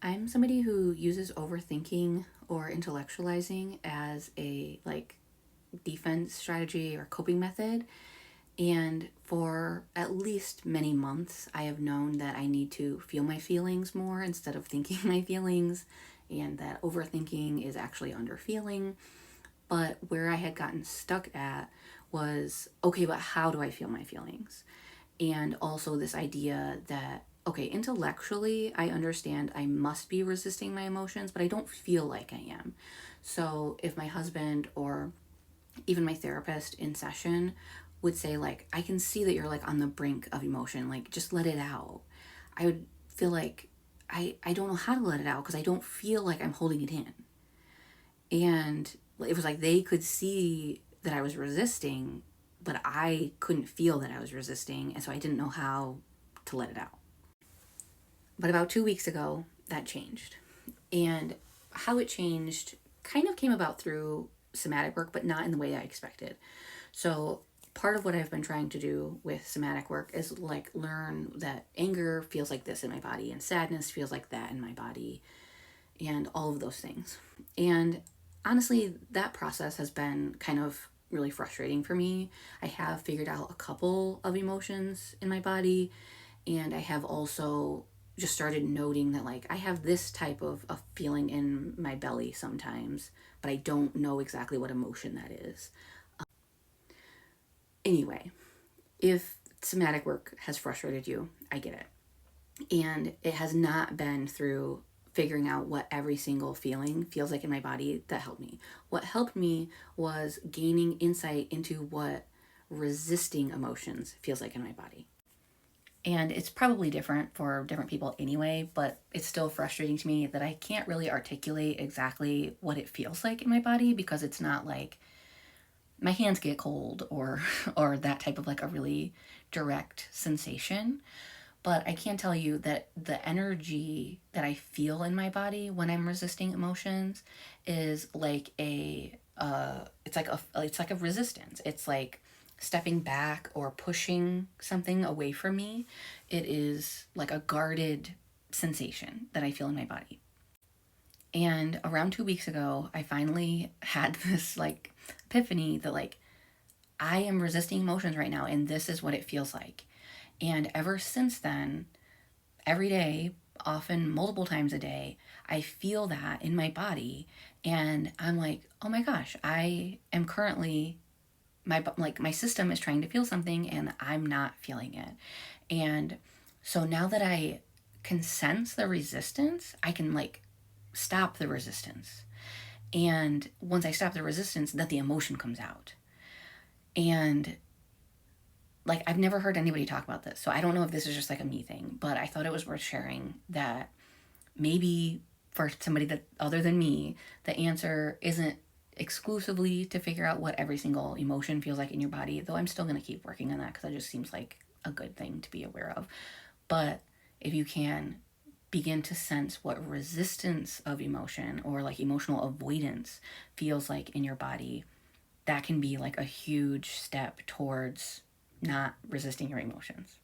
I'm somebody who uses overthinking or intellectualizing as a defense strategy or coping method. And for at least many months, I have known that I need to feel my feelings more instead of thinking my feelings, and that overthinking is actually underfeeling. But where I had gotten stuck at was, okay, but how do I feel my feelings? And also this idea that, okay, intellectually, I understand I must be resisting my emotions, but I don't feel like I am. So if my husband or even my therapist in session would say, like, I can see that you're like on the brink of emotion, like, just let it out, I would feel like I don't know how to let it out because I don't feel like I'm holding it in. And it was like they could see that I was resisting, but I couldn't feel that I was resisting, and so I didn't know how to let it out. But about 2 weeks ago, that changed. And how it changed kind of came about through somatic work, but not in the way I expected. So part of what I've been trying to do with somatic work is like learn that anger feels like this in my body and sadness feels like that in my body and all of those things. And honestly, that process has been kind of really frustrating for me. I have figured out a couple of emotions in my body, and I have also just started noting that, like, I have this type of a feeling in my belly sometimes, but I don't know exactly what emotion that is. Anyway, if somatic work has frustrated you, I get it. And it has not been through figuring out what every single feeling feels like in my body that helped me. What helped me was gaining insight into what resisting emotions feels like in my body. And it's probably different for different people anyway, but it's still frustrating to me that I can't really articulate exactly what it feels like in my body, because it's not like my hands get cold or or that type of like a really direct sensation. But I can tell you that the energy that I feel in my body when I'm resisting emotions is like it's like a resistance. It's like stepping back or pushing something away from me. It is like a guarded sensation that I feel in my body. And around 2 weeks ago, I finally had this like epiphany that, like, I am resisting emotions right now and this is what it feels like. And ever since then, every day, often multiple times a day, I feel that in my body, and I'm like, "Oh my gosh, I am currently my system is trying to feel something and I'm not feeling it." And so now that I can sense the resistance, I can like stop the resistance. And once I stop the resistance, then the emotion comes out. And like, I've never heard anybody talk about this, so I don't know if this is just like a me thing, but I thought it was worth sharing that maybe for somebody that other than me, the answer isn't exclusively to figure out what every single emotion feels like in your body, though I'm still going to keep working on that because it just seems like a good thing to be aware of. But if you can begin to sense what resistance of emotion or like emotional avoidance feels like in your body, that can be like a huge step towards not resisting your emotions.